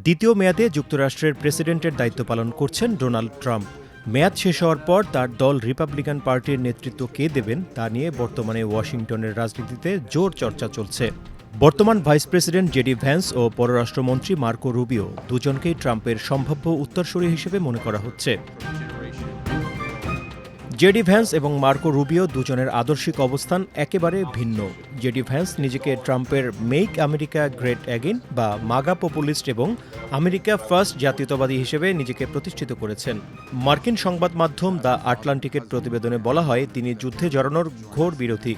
দ্বিতীয় মেয়াদে যুক্তরাষ্ট্রের প্রেসিডেন্টের দায়িত্ব পালন করছেন ডোনাল্ড ট্রাম্প। মেয়াদ শেষ হওয়ার পর তার দল রিপাবলিকান পার্টির নেতৃত্ব কে দেবেন তা নিয়ে বর্তমানে ওয়াশিংটনের রাজনীতিতে জোর চর্চা চলছে। বর্তমান ভাইস প্রেসিডেন্ট জেডি ভ্যান্স ও পররাষ্ট্রমন্ত্রী মার্কো রুবিও দুজনকেই ট্রাম্পের সম্ভাব্য উত্তরসূরি হিসেবে মনে করা হচ্ছে। জেডি ভ্যান্স এবং মার্কো রুবিও দুজনের আদর্শিক অবস্থান একেবারে ভিন্ন। জেডি ভ্যান্স নিজেকে ট্রাম্পের মেক আমেরিকা গ্রেট অ্যাগেন বা মাগা পপুলিস্ট এবং আমেরিকা ফার্স্ট জাতীয়তাবাদী হিসেবে নিজেকে প্রতিষ্ঠিত করেছেন। মার্কিন সংবাদ মাধ্যম দ্য আটলান্টিকের প্রতিবেদনে বলা হয় তিনি যুদ্ধে জড়ানোর ঘোর বিরোধী।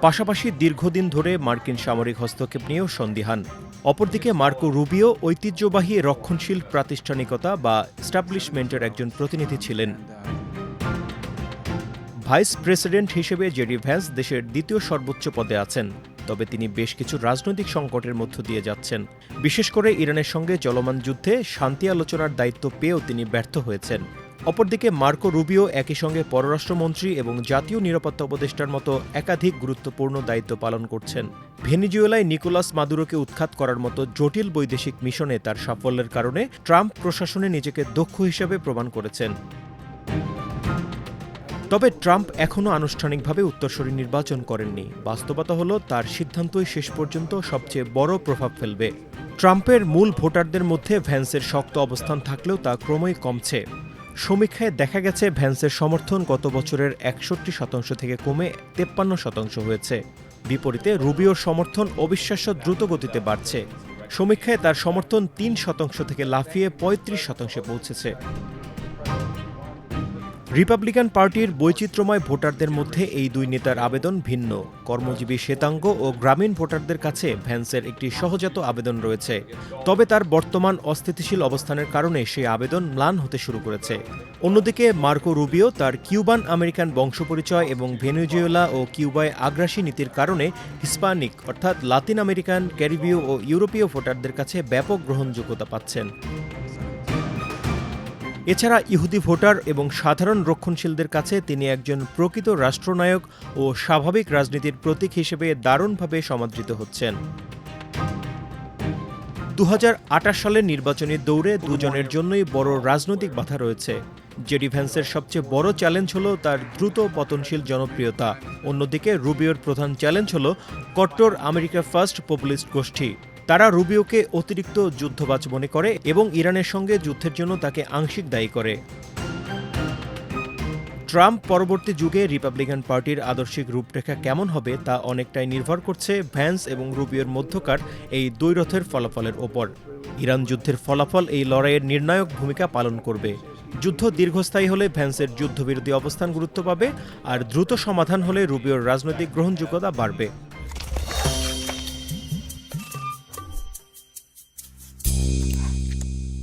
পাশাপাশি দীর্ঘদিন ধরে মার্কিন সামরিক হস্তক্ষেপ নিয়েও সন্দিহান। অপরদিকে মার্কো রুবিও ঐতিহ্যবাহী রক্ষণশীল প্রাতিষ্ঠানিকতা বা এস্টাবলিশমেন্টের একজন প্রতিনিধি ছিলেন। ভাইস প্রেসিডেন্ট হিসেবে জেডি ভ্যান্স দেশের দ্বিতীয় সর্বোচ্চ পদে আছেন, তবে তিনি বেশ কিছু রাজনৈতিক সংকটের মধ্য দিয়ে যাচ্ছেন। বিশেষ করে ইরানের সঙ্গে চলমান যুদ্ধে শান্তি আলোচনার দায়িত্ব পেয়েও তিনি ব্যর্থ হয়েছেন। অপরদিকে মার্কো রুবিও একই সঙ্গে পররাষ্ট্রমন্ত্রী এবং জাতীয় নিরাপত্তা উপদেষ্টার মতো একাধিক গুরুত্বপূর্ণ দায়িত্ব পালন করছেন। ভেনেজুয়েলায় নিকোলাস মাদুরোকে উৎখাত করার মতো জটিল বৈদেশিক মিশনে তার সাফল্যের কারণে ট্রাম্প প্রশাসনে নিজেকে দক্ষ হিসেবে প্রমাণ করেছেন। তবে ট্রাম্প এখনও আনুষ্ঠানিকভাবে উত্তরসূরি নির্বাচন করেননি। বাস্তবতা হলো তার সিদ্ধান্তই শেষ পর্যন্ত সবচেয়ে বড় প্রভাব ফেলবে। ট্রাম্পের মূল ভোটারদের মধ্যে ভ্যান্সের শক্ত অবস্থান থাকলেও তা ক্রমেই কমছে। সমীক্ষায় দেখা গেছে ভ্যান্সের সমর্থন গত বছরের 61% থেকে কমে 53% হয়েছে। বিপরীতে রুবিওর সমর্থন অবিশ্বাস্য দ্রুত গতিতে বাড়ছে। সমীক্ষায় তার সমর্থন 3% থেকে লাফিয়ে 35% পৌঁছেছে। রিপাবলিকান পার্টির বৈচিত্র্যময় ভোটারদের মধ্যে এই দুই নেতার আবেদন ভিন্ন। কর্মজীবী শ্বেতাঙ্গ ও গ্রামীণ ভোটারদের কাছে ভ্যান্সের একটি সহজাত আবেদন রয়েছে, তবে তার বর্তমান অস্থিতিশীল অবস্থানের কারণে সেই আবেদন ম্লান হতে শুরু করেছে। অন্যদিকে মার্কো রুবিও তার কিউবান আমেরিকান বংশপরিচয় এবং ভেনেজুয়েলা ও কিউবায় আগ্রাসী নীতির কারণে হিস্পানিক অর্থাৎ লাতিন আমেরিকান, ক্যারিবীয় ও ইউরোপীয় ভোটারদের কাছে ব্যাপক গ্রহণযোগ্যতা পাচ্ছেন। এছাড়া ইহুদি ভোটার এবং সাধারণ রক্ষণশীলদের কাছে তিনি একজন প্রকৃত রাষ্ট্রনায়ক ও স্বাভাবিক রাজনীতির প্রতীক হিসেবে দারুণভাবে সমাদৃত হচ্ছেন। 2028 সালের নির্বাচনী দৌড়ে দুজনের জন্যই বড় রাজনৈতিক বাধা রয়েছে। জেডি ভ্যান্সের সবচেয়ে বড় চ্যালেঞ্জ হল তার দ্রুত পতনশীল জনপ্রিয়তা। অন্যদিকে রুবিওর প্রধান চ্যালেঞ্জ হল কট্টর আমেরিকা ফার্স্ট পপুলিস্ট গোষ্ঠী। তারা রুবিওকে অতিরিক্ত যুদ্ধবাজ মনে করে এবং ইরানের সঙ্গে যুদ্ধের জন্য তাকে আংশিক দায়ী করে। ট্রাম্প পরবর্তী যুগে রিপাবলিকান পার্টির আদর্শিক রূপরেখা কেমন হবে তা অনেকটাই নির্ভর করছে ভ্যান্স এবং রুবিওর মধ্যকার এই দ্বৈরথের ফলাফলের ওপর। ইরান যুদ্ধের ফলাফল এই লড়াইয়ের নির্ণায়ক ভূমিকা পালন করবে। যুদ্ধ দীর্ঘস্থায়ী হলে ভ্যান্সের যুদ্ধবিরোধী অবস্থান গুরুত্ব পাবে, আর দ্রুত সমাধান হলে রুবিওর রাজনৈতিক গ্রহণযোগ্যতা বাড়বে।